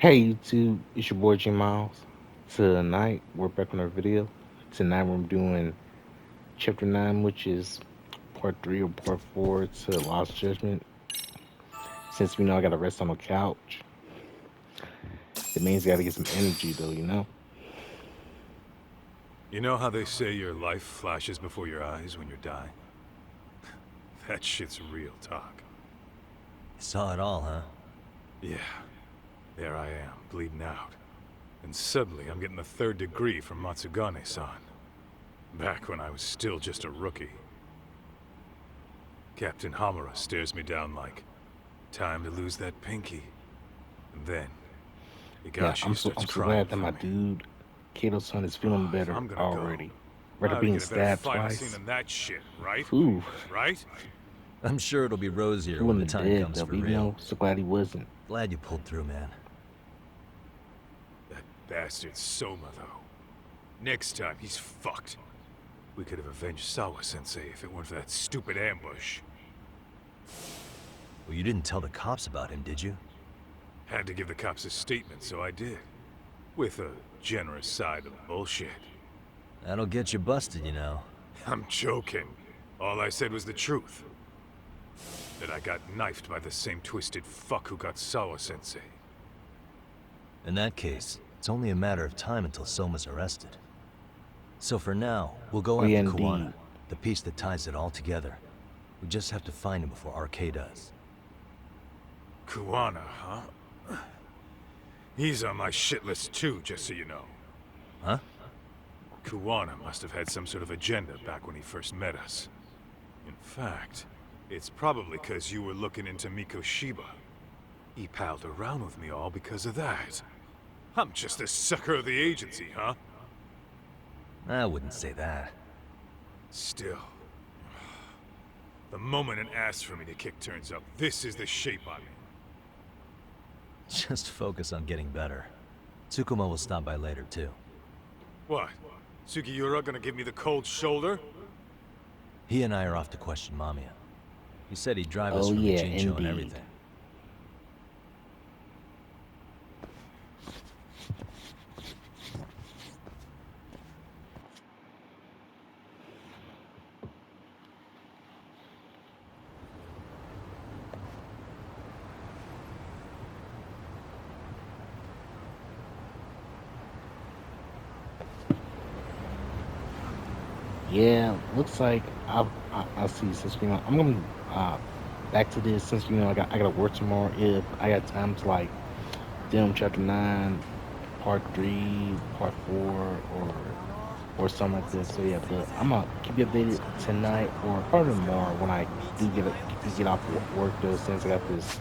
Hey YouTube, it's your boy G Miles. Tonight we're back on our video. Tonight we're doing chapter 9, which is part 3 or part 4 to Lost Judgment. Since we know I gotta rest on the couch, it means I gotta get some energy though. You know how they say your life flashes before your eyes when you die? That shit's real talk. Saw it all, huh? Yeah, there I am, bleeding out. And suddenly I'm getting the third degree from Matsugane-san. Back when I was still just a rookie. Captain Hamura stares me down like, time to lose that pinky. And then, Yeah, Higashi I'm so starts I'm so crying glad that for my me. dude Kato's son is feeling Oh, if better I'm gonna go, already. I Rather ought to being get a better stabbed final scene twice. than that shit, right? Whew, Right? I'm sure it'll be he rosier when the wasn't time dead comes though, for but real. so glad he wasn't. Glad you pulled through, man. That bastard Soma, though. Next time, he's fucked. We could have avenged Sawa-sensei if it weren't for that stupid ambush. Well, you didn't tell the cops about him, did you? Had to give the cops a statement, so I did. With a generous side of bullshit. That'll get you busted, you know. I'm joking. All I said was the truth. That I got knifed by the same twisted fuck who got Sawa-sensei. In that case, it's only a matter of time until Soma's arrested. So for now, we'll go Oh yeah, after indeed. Kuwana, the piece that ties it all together. We just have to find him before RK does. Kuwana, huh? He's on my shit list too, just so you know. Huh? Kuwana must have had some sort of agenda back when he first met us. In fact, it's probably because you were looking into Mikoshiba. He palled around with me all because of that. I'm just a sucker of the agency, huh? I wouldn't say that. Still. The moment an ass for me to kick turns up, this is the shape I'm in. Just focus on getting better. Tsukuma will stop by later, too. What? Sugiura gonna give me the cold shoulder? He and I are off to question Mamiya. He said he'd drive us Oh from yeah, Ijincho and indeed. everything. Yeah, looks like I see. Since I'm gonna be back to this since I gotta work tomorrow. If I got time to like film chapter 9, part 3, part 4, or something like this. So yeah, but I'm gonna keep you updated tonight or probably tomorrow when I do get off work though. Since I got this,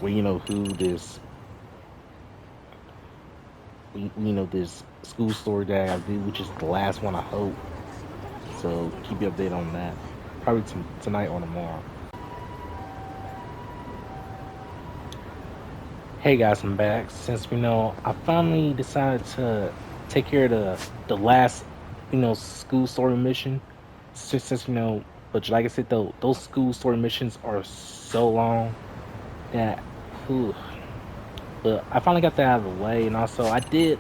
well, who this, this school story that I gotta do, which is the last one I hope. So keep you updated on that. Probably tonight or tomorrow. Hey guys, I'm back. Since I finally decided to take care of the last school story mission. Since but like I said though, those school story missions are so long that, whew, but I finally got that out of the way, and also I did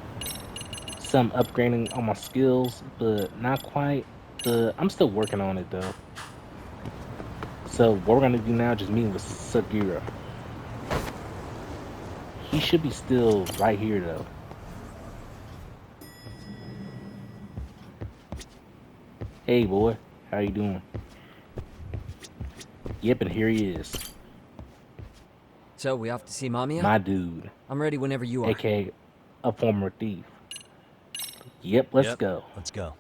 some upgrading on my skills, but not quite. But I'm still working on it though. So what we're gonna do now, just meeting with Sagira. He should be still right here though. Hey boy, how you doing? Yep, and here he is, So we off to see Mamiya? my dude, I'm ready whenever you are. aka a former thief. Yep, let's Yep, go. let's go.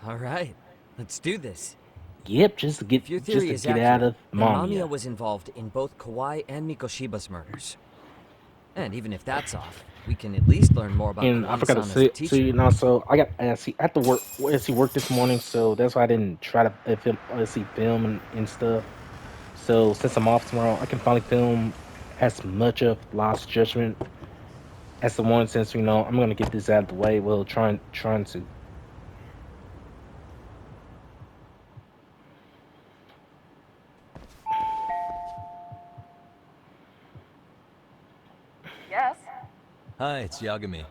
All right, let's do this. Yep, If your just theory to is get out accurate, of then Mamiya Mamiya. was involved in both Kawai and Mikoshiba's murders. And even if that's off, we can at least learn more about And I forgot to Kuwan-san as a say, teacher. so I see I had to work. Let's see, work this morning, so that's why I didn't try to film. Let's see, film and stuff. So since I'm off tomorrow, I can finally film as much of Lost Judgment as the one. Since I'm gonna get this out of the way. Well, trying to. Hi, it's Yagami.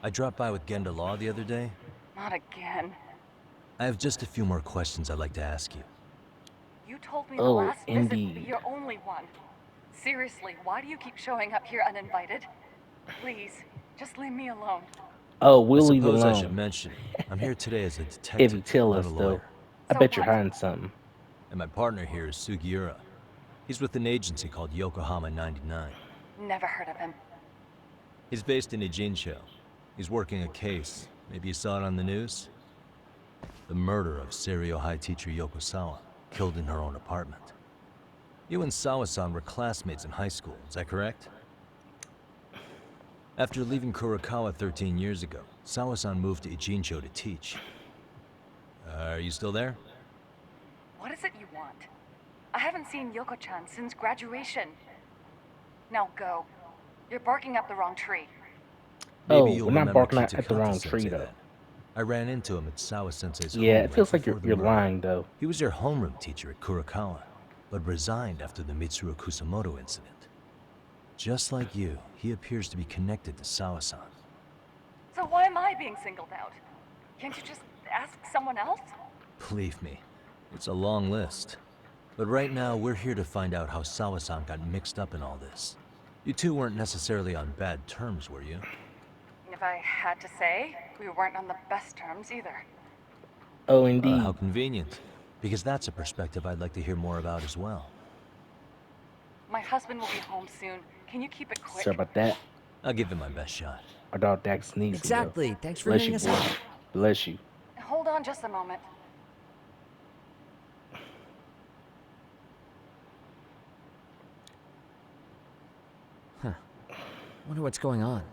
I dropped by with Genda Law the other day. Not again. I have just a few more questions I'd like to ask you. You told me the Oh, last visit will be indeed. your only one. Seriously, why do you keep showing up here uninvited? Please, just leave me alone. Oh, I we'll leave it suppose I should alone. mention, I'm here today as a If you detective, tell not a us, though. lawyer. I So bet you're what? hiding something. And my partner here is Sugiura. He's with an agency called Yokohama 99. Never heard of him. He's based in Ijincho. He's working a case. Maybe you saw it on the news? The murder of Seiryo High teacher Yokosawa, killed in her own apartment. You and Sawa-san were classmates in high school, is that correct? After leaving Kurokawa 13 years ago, Sawa-san moved to Ijincho to teach. Are you still there? What is it you want? I haven't seen Yoko-chan since graduation. Now go. You're barking up the wrong tree. Maybe Oh, you'll we're not remember barking at the wrong tree, Kitakata-sensei though. then. I ran into him at Sawa-sensei's Yeah, home it right feels like before the you're murder. lying, though. He was your homeroom teacher at Kurokawa, but resigned after the Mitsuru Kusamoto incident. Just like you, he appears to be connected to Sawa-san. So why am I being singled out? Can't you just ask someone else? Believe me, it's a long list. But right now, we're here to find out how Sawa-san got mixed up in all this. You two weren't necessarily on bad terms, were you? If I had to say, we weren't on the best terms either. Oh, How indeed. convenient. Because that's a perspective I'd like to hear more about as well. My husband will be home soon. Can you keep it quick? Sorry about that. I'll give it my best shot. Our dog Dax sneezing, though. Exactly. Thanks for Bless hearing you, us boy. out. Bless you. Hold on just a moment. Wonder what's going on.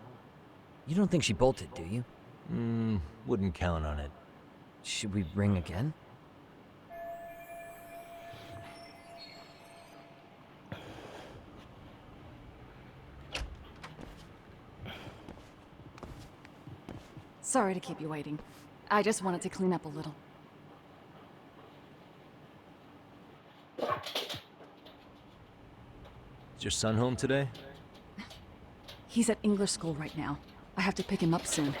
You don't think she bolted, do you? Wouldn't count on it. Should we ring again? Sorry to keep you waiting. I just wanted to clean up a little. Is your son home today? He's at English school right now. I have to pick him up soon.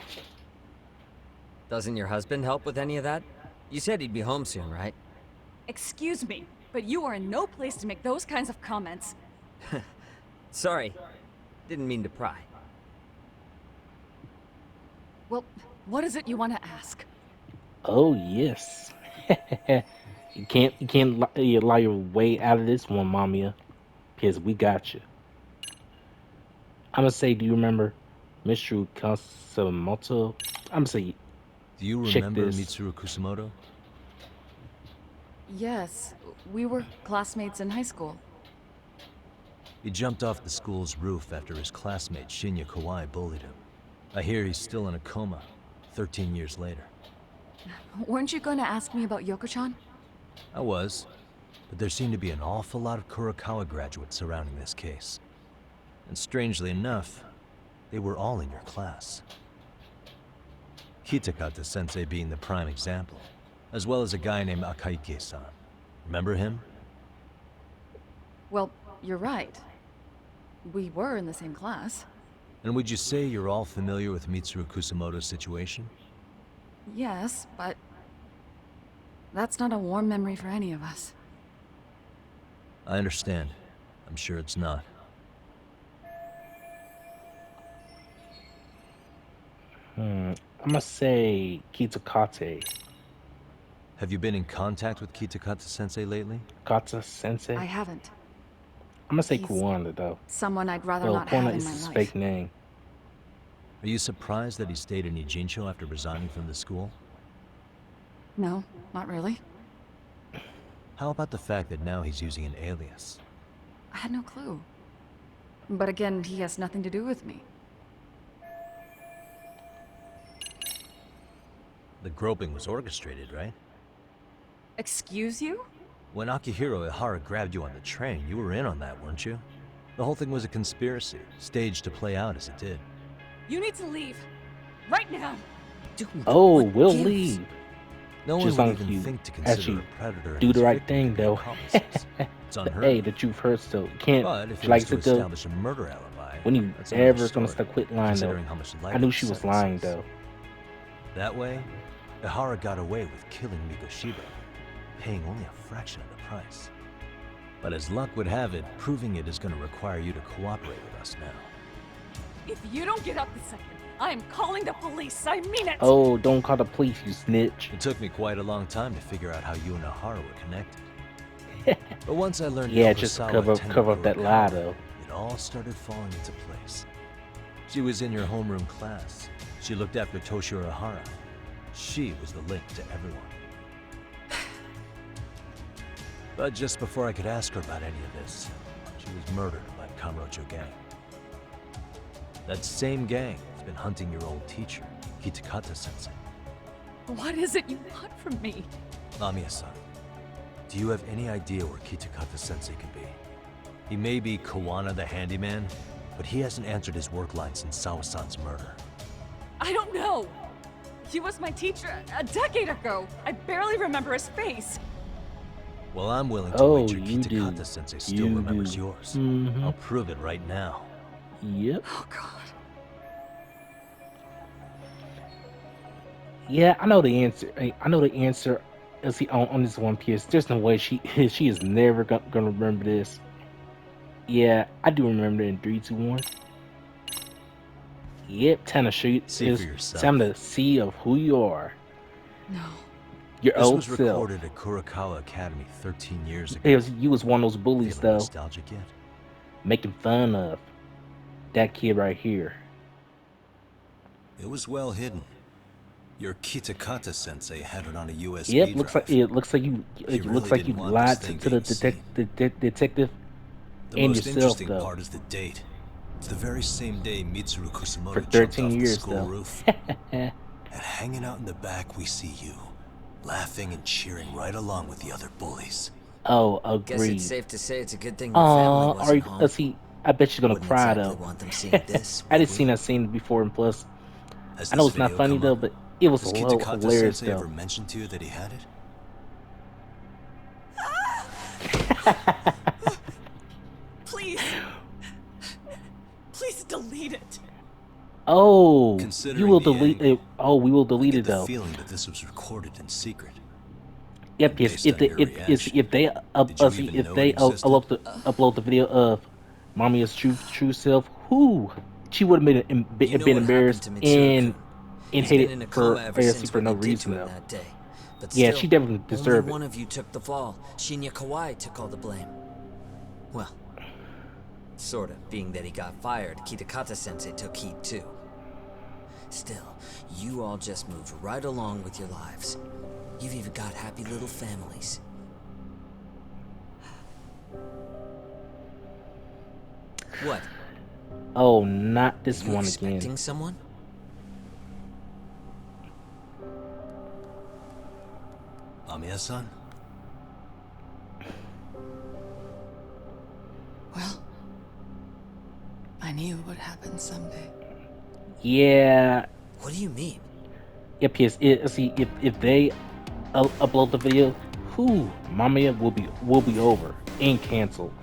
Doesn't your husband help with any of that? You said he'd be home soon, right? Excuse me, but you are in no place to make those kinds of comments. Sorry. Didn't mean to pry. Well, what is it you want to ask? Oh, yes. You lie your way out of this one, Mamiya. Because we got you. I'm gonna say, do you remember Mr. Kasamoto? I'm gonna say, Do you check remember this. Mitsuru Kusamoto? Yes, we were classmates in high school. He jumped off the school's roof after his classmate Shinya Kawai bullied him. I hear he's still in a coma, 13 years later. Weren't you going to ask me about Yoko-chan? I was, but there seemed to be an awful lot of Kurokawa graduates surrounding this case. And strangely enough, they were all in your class. Kitakata-sensei being the prime example, as well as a guy named Akaike-san. Remember him? Well, you're right. We were in the same class. And would you say you're all familiar with Mitsuru Kusamoto's situation? Yes, but that's not a warm memory for any of us. I understand. I'm sure it's not. I'm gonna say Kitakate. Have you been in contact with Kitakata-sensei lately? Kata Sensei? I haven't. I'm gonna say He's Kuwanda, though. Someone I'd rather Well, not have Kuwanda in is my his life. fake name. Are you surprised that he stayed in Ijincho after resigning from the school? No, not really. How about the fact that now he's using an alias? I had no clue. But again, he has nothing to do with me. The groping was orchestrated, right? Excuse you? When Akihiro Ihara grabbed you on the train, you were in on that, weren't you? The whole thing was a conspiracy, staged to play out as it did. You need to leave. Right now. Dude, Oh, what we'll gives? leave. No one Just would long even as you think to consider actually a predator and do his the right victim thing, to be though. accomplices. It's unheard Hey, of. that you've heard, so you can't. But if it Like was I to said, though, establish a murder alibi, When you that's another ever gonna story, stop quit lying though? considering how much I lighter knew the she was sentence lying is. though. That way, Ihara got away with killing Mikoshiba, paying only a fraction of the price. But as luck would have it, proving it is going to require you to cooperate with us now. If you don't get up this second, I am calling the police. I mean it. Oh, don't call the police, you snitch. It took me quite a long time to figure out how you and Ihara were connected. But once I learned Yeah, just to Yokosawa attended cover up that lie Kurokawa, though. it all started falling into place. She was in your homeroom class. She looked after Toshiro Ihara. She was the link to everyone. But just before I could ask her about any of this, she was murdered by Kamurocho gang. That same gang has been hunting your old teacher, Kitakata-sensei. What is it you want from me? Amiya-san, do you have any idea where Kitakata-sensei could be? He may be Kawana the handyman, but he hasn't answered his work line since Sawa-san's murder. I don't know. He was my teacher a decade ago. I barely remember his face. Well, I'm willing to Oh, wager you do. Kitakata-sensei still You remembers do. yours. Mhm. I'll prove it right now. Yep. Oh God. Yeah, I know the answer. I know the answer. See, on this One Piece, there's no way she she is never gonna remember this. Yeah, I do remember it in 3, 2, 1. Yep, time to show you. See for It's yourself. time to see of who you are. No. Your This old was self. recorded at Kurokawa Academy 13 years ago. You was one of those bullies Feeling though, nostalgic yet? making fun of that kid right here. It was well hidden. Your Kitakata-sensei had it on a USB Yep, drive. it looks like you. He It really looks like you didn't want lied this thing to the being seen. detective The and most yourself interesting though. part is the date. It's the very same day Mitsuru For Kusumoto jumped 13 off the years school though. roof. And hanging out in the back, we see you, laughing and cheering right along with the other bullies. Oh, Guess it's agreed. safe to say it's a good thing the family Are wasn't you? home. See, I bet she's gonna Wouldn't cry exactly though. want them seeing this, I would didn't we? seen that scene before, and plus, Has I know this it's not video funny come though, up? but it was Has hilarious Kitakata-sensei ever though. mentioned to you that he had it? Please. Please delete it. Oh, you Considering will the delete it. angle, Oh, we will I delete get it the though. feeling that this was recorded in secret. Yep, yes. Based on your reaction, If they did you see even if know they it existed? upload the video of Mamiya's true self, who she would have You know been what happened embarrassed to and Mitsuru-kun. He's been hated in a for coma ever since for what no they did reason to him though. that day. But Yeah, still, she definitely only deserved it. one of you took the fall. Shinya Kawai took all the blame. Well, sort of, being that he got fired, Kitakata-sensei took heat too. Still, you all just moved right along with your lives. You've even got happy little families. What? Oh, not this Are you one expecting again. someone? Amiya-san? Well, I knew it would happen someday. Yeah. What do you mean? Yep, yes. See, if they upload the video, who Mamiya will be over and canceled.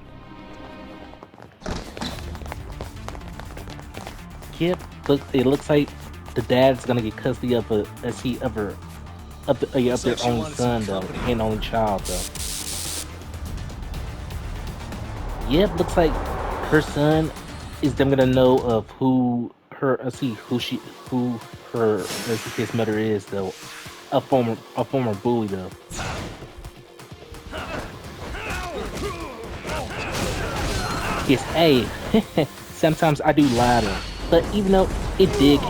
Yep, it looks like the dad's gonna get custody of of their Looks like she only wanted some son though, company. and only child though. Yep, looks like her son is them gonna know of who her who her his mother is though, a former bully though. Yes, hey, sometimes I do lie though, but even though it did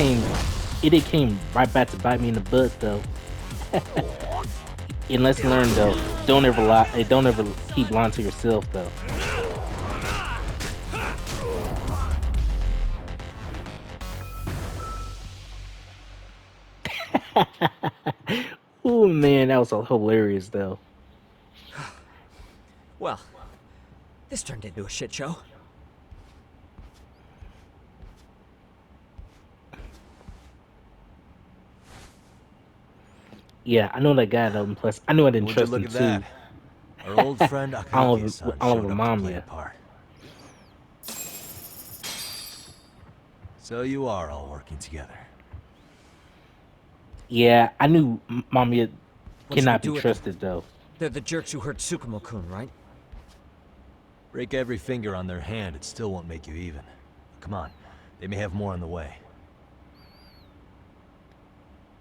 came right back to bite me in the butt though. And lesson learned though, don't ever lie. Don't ever keep lying to yourself though. Oh man, that was so hilarious though. Well, this turned into a shit show. Yeah, I know that guy though. And plus, I knew I didn't Would you trust look him at too. that? Our old friend I don't Akagi-san I don't showed up to remind play me. a part. So you are all working together. Yeah, I knew Mamiya What should we cannot be do with them? trusted though. They're the jerks who hurt Tsukumo-kun, right? Break every finger on their hand, it still won't make you even. Come on, they may have more on the way.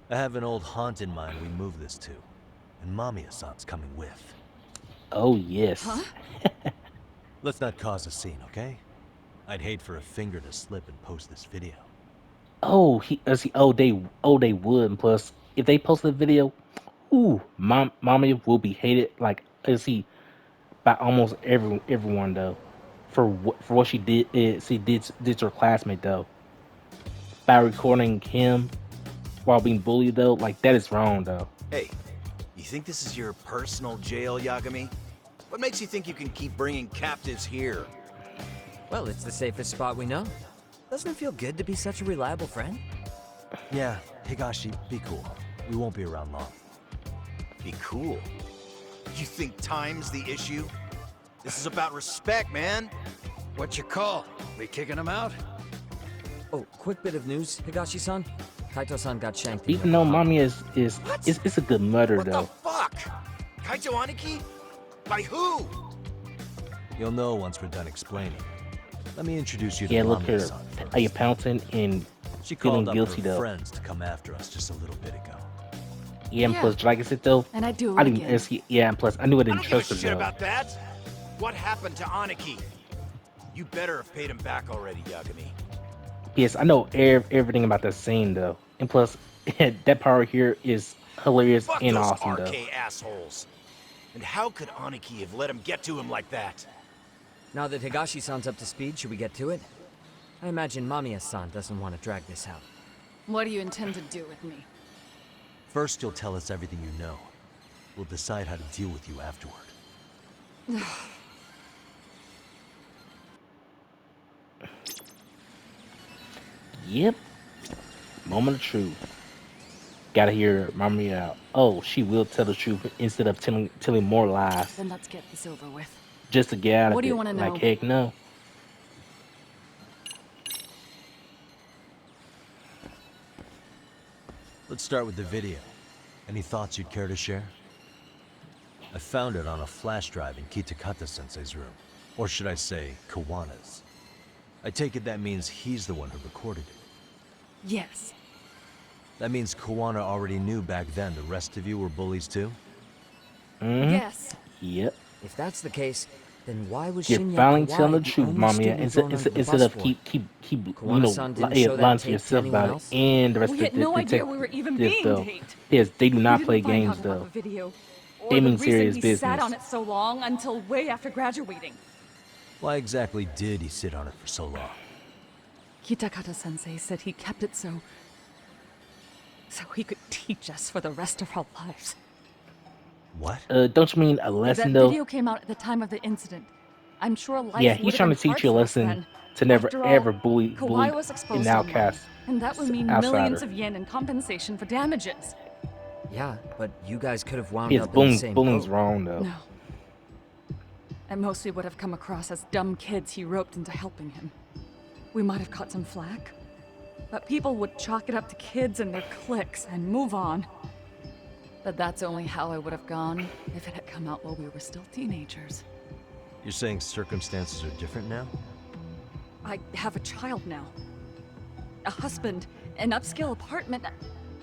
I have an old haunt in mind we move this to, and Mamiya-san's coming with. Oh yes. Huh? Let's not cause a scene, okay? I'd hate for a finger to slip and post this video. Oh, they would. And plus, if they post the video, ooh, Mamiya will be hated like by almost everyone though, for what she did. She did to her classmate though, by recording him while being bullied though. Like that is wrong though. Hey, you think this is your personal jail, Yagami? What makes you think you can keep bringing captives here? Well, it's the safest spot we know. Doesn't it feel good to be such a reliable friend? Yeah, Higashi, be cool. We won't be around long. Be cool. You think time's the issue? This is about respect, man. What you call? We kicking him out? Oh, quick bit of news, Higashi-san. Kaito-san got shanked. Even though Mamiya is a good murder What the though. fuck? Kaito Aniki? By who? You'll know once we're done explaining. Let me introduce you to Yeah, look here, Mamiya-san first. are you pouncing and She feeling called up guilty her though? friends to come after us just a little bit ago. Yeah, and Yeah. plus, like I said though, And I do I it didn't. again. Yeah, and plus, I knew I I didn't don't give a trust her shit though. about that. What happened to Aniki? You better have paid him back already, Yagami. Yes, I know everything about that scene though, and plus, that part here is hilarious Fuck and those awesome though. RK assholes. And how could Aniki have let him get to him like that? Now that Higashi-san's up to speed, should we get to it? I imagine Mamiya-san doesn't want to drag this out. What do you intend to do with me? First, you'll tell us everything you know. We'll decide how to deal with you afterward. Yep, moment of truth. Gotta hear Mamiya out. Oh, she will tell the truth instead of telling more lies, Then let's get this over with. just to get out of What do it. you wanna know? Like heck no. Let's start with the video. Any thoughts you'd care to share? I found it on a flash drive in Kitakata-sensei's room. Or should I say, Kawana's. I take it that means he's the one who recorded it. Yes. That means Kawana already knew back then the rest of you were bullies too? Yes. Yep. If that's the case, then why was You're Shinya finally Kawai telling the the truth, only Mamiya. student Instead, thrown under the instead bus of for keep it? lying Kawano-san didn't show that lying to tape to yourself anyone about it else? and the rest We of had the no idea detectives we were even this, being though. taped. Yes, they do We not didn't play find games out about though. the video, or Aiming the serious reason he sat business. on it so long until way after graduating. Why exactly did he sit on it for so long? Kitakata-sensei said he kept it so he could teach us for the rest of our lives. What? Don't you mean a That lesson though? video came out at the time of the incident. I'm sure life Yeah, would he's have trying been to teach hard you a for us lesson then. to never After all, ever bully Kawhi was exposed an online, outcast. and that would mean outsider. millions of yen in compensation for damages. Yeah, but you guys could have wound Yes, up in the same bullying's boat. wrong though. No. At most, we would have come across as dumb kids he roped into helping him. We might have caught some flack, but people would chalk it up to kids and their cliques and move on. But that's only how I would have gone if it had come out while we were still teenagers. You're saying circumstances are different now? I have a child now. A husband, an upscale apartment.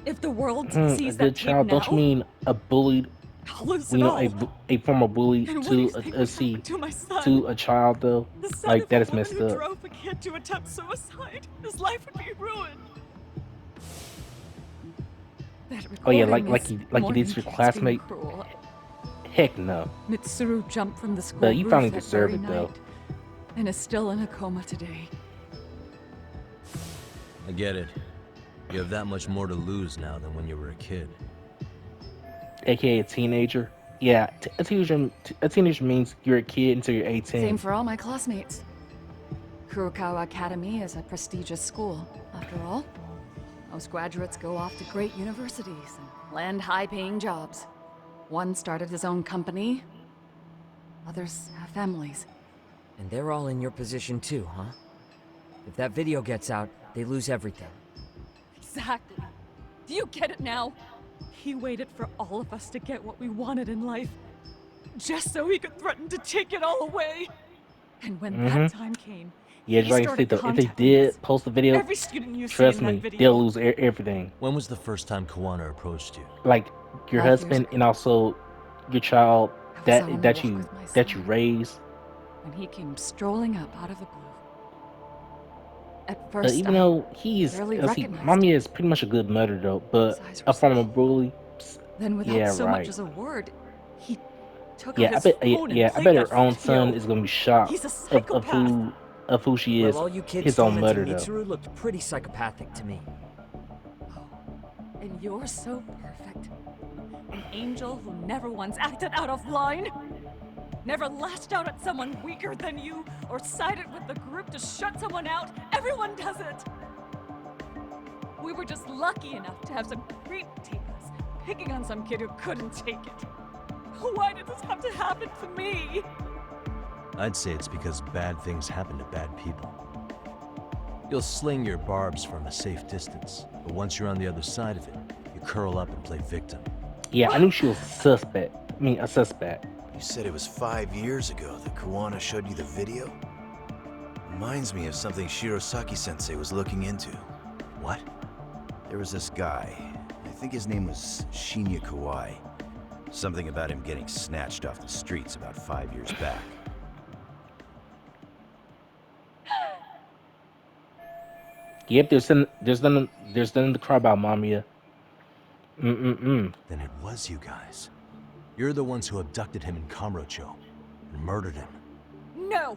If the world A sees good that tape child. now, Don't you mean a bullied? I'll lose You it know, all. a former bully And what do you to think a would see happen to my son? to a child though. The son Like of that a is woman messed who up. drove a kid to attempt suicide. His life would be ruined. That Oh yeah, recording like is you more did than to your just being classmate. cruel. Heck no. Mitsuru jumped from the school But you roof finally that deserve very it, though. night and is still in a coma today. I get it. You have that much more to lose now than when you were a kid. AKA a teenager. Yeah, a teenager means you're a kid until you're 18. Same for all my classmates. Kurokawa Academy is a prestigious school, after all. Most graduates go off to great universities and land high-paying jobs. One started his own company. Others have families. And they're all in your position too, huh? If that video gets out, they lose everything. Exactly. Do you get it now? He waited for all of us to get what we wanted in life, just so he could threaten to take it all away. And when that Mm-hmm. time came, Yeah, he just like I said started though, if they contacting us. did post the video, Every student you see trust in that me, they'll video. lose everything. When was the first time Kawana approached you? Like your 5 years husband ago. and also your child I was out that on a that walk you with my that you son, raised. when he came strolling up out of the blue. At first, Even I though he's, barely see, recognized mommy him. is pretty much a good mother though, but His eyes were a so former cold. bully, Then, without yeah, so much right. as a word, he took out Yeah, I his bet. phone and Yeah, I played bet that her own son video. is gonna be shocked He's a psychopath. of who she Well, is, all you kids his own tormenting mother though. Mitsuru looked pretty psychopathic to me. Oh, and you're so perfect. An angel who never once acted out of line. Never lashed out at someone weaker than you, or sided with the group to shut someone out. Everyone does it. We were just lucky enough to have some creep take us, picking on some kid who couldn't take it. Why did this have to happen to me? I'd say it's because bad things happen to bad people. You'll sling your barbs from a safe distance, but once you're on the other side of it, you curl up and play victim. Yeah, I knew she was suspect. I mean, a suspect. You said it was 5 years ago that Kawana showed you the video? Reminds me of something Shirosaki-sensei was looking into. What? There was this guy. I think his name was Shinya Kawai. Something about him getting snatched off the streets about 5 years back. Yep, there's nothing to cry about, Mamiya. Mm-mm-mm. Then it was you guys. You're the ones who abducted him in Kamurocho and murdered him. No,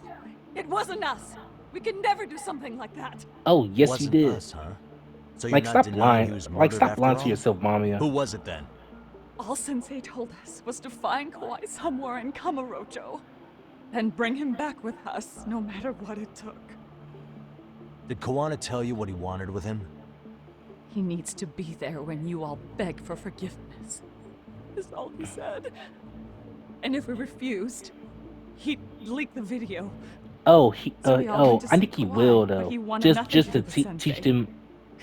it wasn't us. We could never do something like that. Oh, yes, you Wasn't did. us, huh? So you're Like, not stop denying he lying. was Like, murdered stop after lying all? to yourself, Mamiya. Who was it then? All Sensei told us was to find Kawhi somewhere in Kamurocho, and bring him back with us, no matter what it took. Did Kawana tell you what he wanted with him? He needs to be there when you all beg for forgiveness, is all he said. And if we refused, he'd leak the video. Oh, So we all went to I see think he Kawhi, will but though. he wanted nothing Just to to do with teach Sensei. them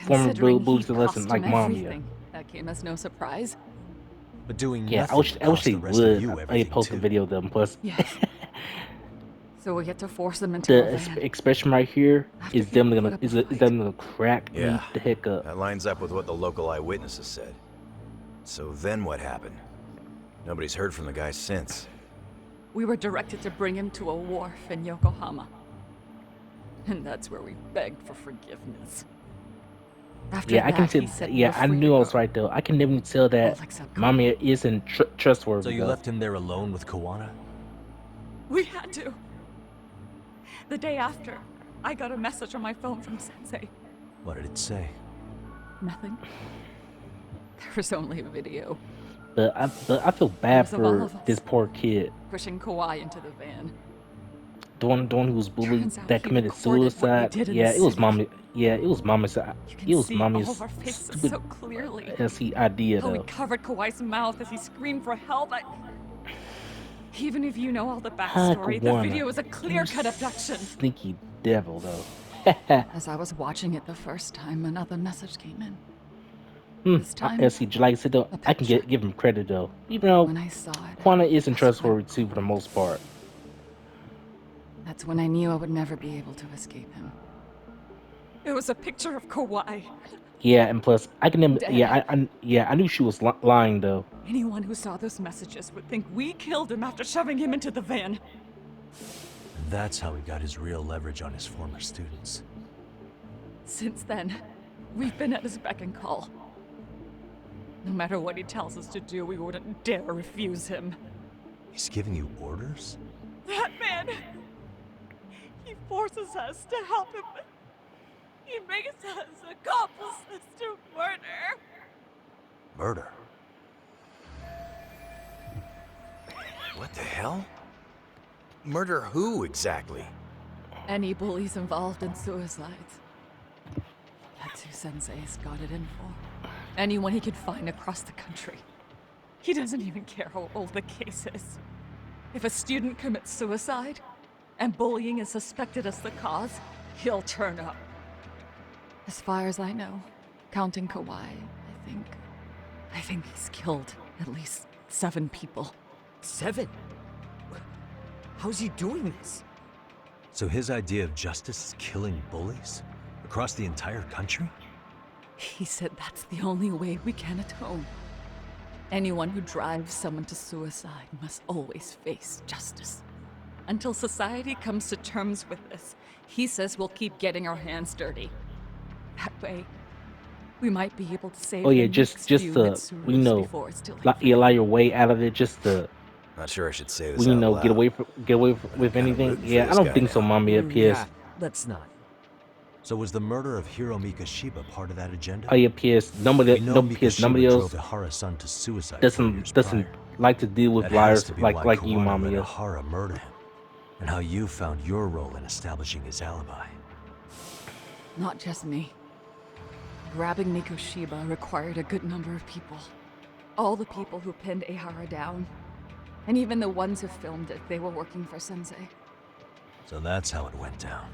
former Considering bullies he a lesson, cost like him Mamiya. everything, that came as no surprise. But doing Yeah, nothing I wish cost they the rest of would. you I everything post too. a video of them. Plus, Yes. So we had to force them into a the van. expression right here After is people definitely put gonna up a is fight. definitely gonna crack me Yeah, the heck up. that lines up with what the local eyewitnesses said. So then what happened? Nobody's heard from the guy since. We were directed to bring him to a wharf in Yokohama. And that's where we begged for forgiveness. After Yeah, I can that, tell. he said we Yeah, were I free knew to I was go. right though. I can definitely tell that All except Mamiya isn't trustworthy. So you though. left him there alone with Kawana? We had to. The day after, I got a message on my phone from Sensei. What did it say? Nothing. There was only a video, But I feel bad Photos of all for of us. this poor kid. pushing Kawhi into the van. The one who was bullied Turns out that he committed recorded what we suicide. did in Yeah, the it was city. mommy. Yeah, it was mommy's. You It can was see all mommy's of our faces stupid so clearly. SE idea How we though. covered Kawhi's mouth as he screamed for help. Even if you know all the Ah, backstory, the Kawana, video was a you clear-cut abduction. Sneaky devil though. As I was watching it the first time, another message came in. This I time, see, like I said though, a I can picture. give him credit though. Even though When I saw it, Kwana isn't that's when- trustworthy too for the most part. That's when I knew I would never be able to escape him. It was a picture of Kawhi. Yeah, and plus I can Dead. yeah, I knew she was lying though. Anyone who saw those messages would think we killed him after shoving him into the van. And that's how he got his real leverage on his former students. Since then, we've been at his beck and call. No matter what he tells us to do, we wouldn't dare refuse him. He's giving you orders? That man! He forces us to help him. He makes us accomplices to murder. Murder? What the hell? Murder who exactly? Any bullies involved in suicides. That's who Sensei's got it in for. Anyone he can find across the country. He doesn't even care how old the case is. If a student commits suicide, and bullying is suspected as the cause, he'll turn up. As far as I know, counting Kawhi, I think he's killed at least 7 people. 7? How's he doing this? So his idea of justice is killing bullies? Across the entire country? He said that's the only way we can atone. Anyone who drives someone to suicide must always face justice. Until society comes to terms with this, he says we'll keep getting our hands dirty. That way, we might be able to save Oh yeah, the next just few to Mitsurus before it's too late for allow them. your way out of it, just to Not sure I should say this out get loud, away but I'm with kind of anything. rooting for Yeah, I this don't guy think so, now. mommy. Yeah, let's not. So was the murder of Hiro Mikashiba part of that agenda? Oh yeah, PS. We know Nobody Mikashiba drove else Ihara's son to suicide 4 years doesn't prior. like to deal with That has liars to be why like you, Kawana let mommy. Ihara murder him, and how you found your role in establishing his alibi. Not just me. Grabbing Mikoshiba required a good number of people. All the people who pinned Ehara down. And even the ones who filmed it, they were working for Sensei. So that's how it went down.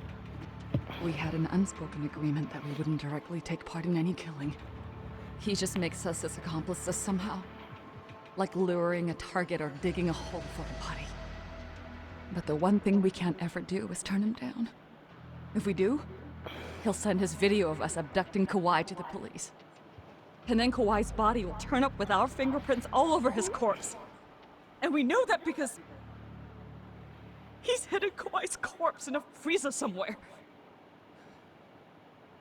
We had an unspoken agreement that we wouldn't directly take part in any killing. He just makes us his accomplices somehow. Like luring a target or digging a hole for a body. But the one thing we can't ever do is turn him down. If we do, he'll send his video of us abducting Kawhi to the police. And then Kawhi's body will turn up with our fingerprints all over his corpse. And we know that because he's hidden Kawhi's corpse in a freezer somewhere.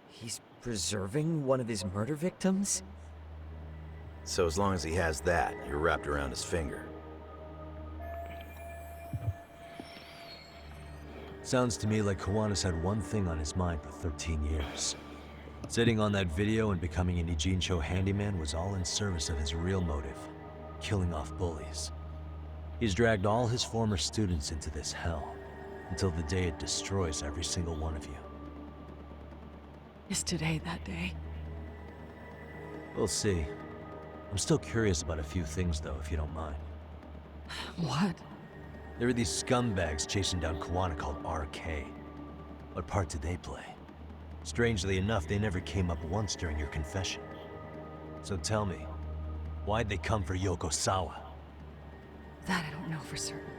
He's preserving one of his murder victims? So as long as he has that, you're wrapped around his finger. Sounds to me like Kawana's had one thing on his mind for 13 years. Sitting on that video and becoming an Ijincho handyman was all in service of his real motive, killing off bullies. He's dragged all his former students into this hell, until the day it destroys every single one of you. Is today that day? We'll see. I'm still curious about a few things though, if you don't mind. What? There are these scumbags chasing down Kawana called RK. What part did they play? Strangely enough, they never came up once during your confession. So tell me, why'd they come for Yokosawa? That I don't know for certain.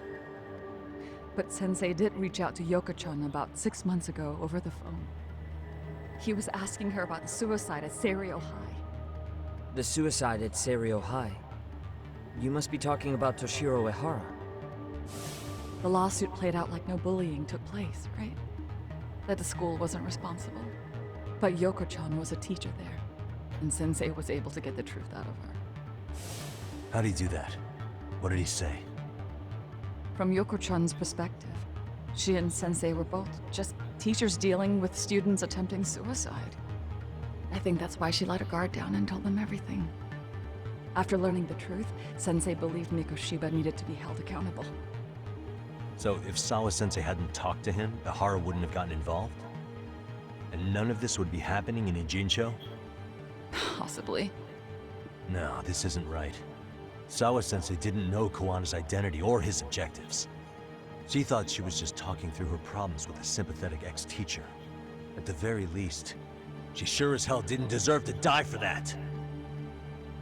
But Sensei did reach out to Yoko-chan about 6 months ago over the phone. He was asking her about the suicide at Serio High. The suicide at Serio High. You must be talking about Toshiro Ehara. The lawsuit played out like no bullying took place, right? That the school wasn't responsible. But Yoko-chan was a teacher there, and Sensei was able to get the truth out of her. How'd he do that? What did he say? From Yoko-chan's perspective, she and Sensei were both just teachers dealing with students attempting suicide. I think that's why she let her guard down and told them everything. After learning the truth, Sensei believed Mikoshiba needed to be held accountable. So if Sawa-sensei hadn't talked to him, Ihara wouldn't have gotten involved? And none of this would be happening in Ijincho? Possibly. No, this isn't right. Sawa-sensei didn't know Kawana's identity or his objectives. She thought she was just talking through her problems with a sympathetic ex-teacher. At the very least, she sure as hell didn't deserve to die for that.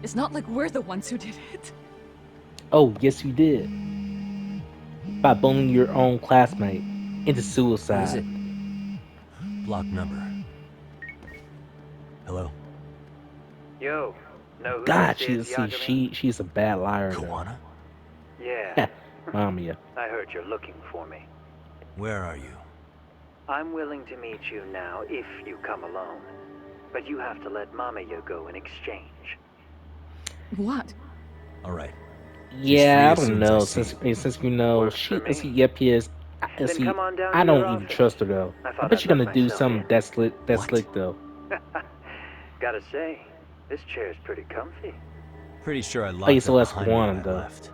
It's not like we're the ones who did it. Oh, yes, you did. By bullying your own classmate into suicide. Who is it? Block number. Hello? Yo, know who God, this is, Yagami? she's a bad liar. though. Kawana? Yeah, Mamiya. I heard you're looking for me. Where are you? I'm willing to meet you now if you come alone. But you have to let Mamiya go in exchange. What? Alright. Yeah, I free as don't soon as I know. see Since we know Works she, for me. yep, yes. Then See, come on down I to don't your even office. trust her though. I I thought bet I'd you're gonna let do myself something in. that's What? slick though. Gotta say, this chair's pretty comfy. Pretty sure I Oh, locked yeah, it so that's behind me when Kawana I though. left.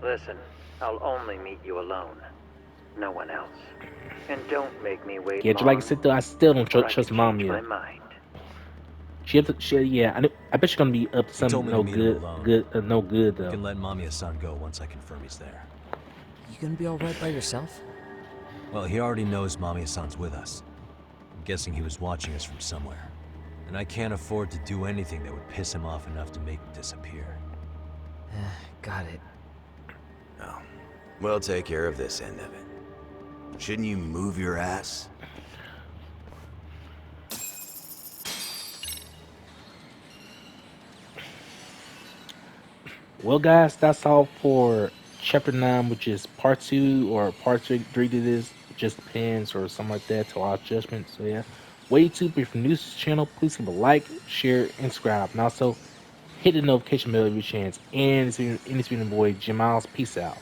Listen, I'll only meet you alone. No one else. And don't make me wait Yeah, long, like I said though, I still don't or I trust could change my Mamiya. mind. I bet she's gonna be up to He something told me to meet him alone. no good You though. can let Mamiya-san go once I confirm he's there. You gonna be alright by yourself? Well, he already knows Mamiya-san's with us. guessing he was watching us from somewhere. And I can't afford to do anything that would piss him off enough to make him disappear. Got it. Oh. We'll take care of this end of it. Shouldn't you move your ass? Well, guys, that's all for chapter 9, which is part 2 or part 3 to this. It just depends, or something like that, to our judgment. So, yeah. Way too, if you're new to this channel, please leave a like, share, and subscribe. And also, hit the notification bell every chance. And it's been your boy, Jim Miles. Peace out.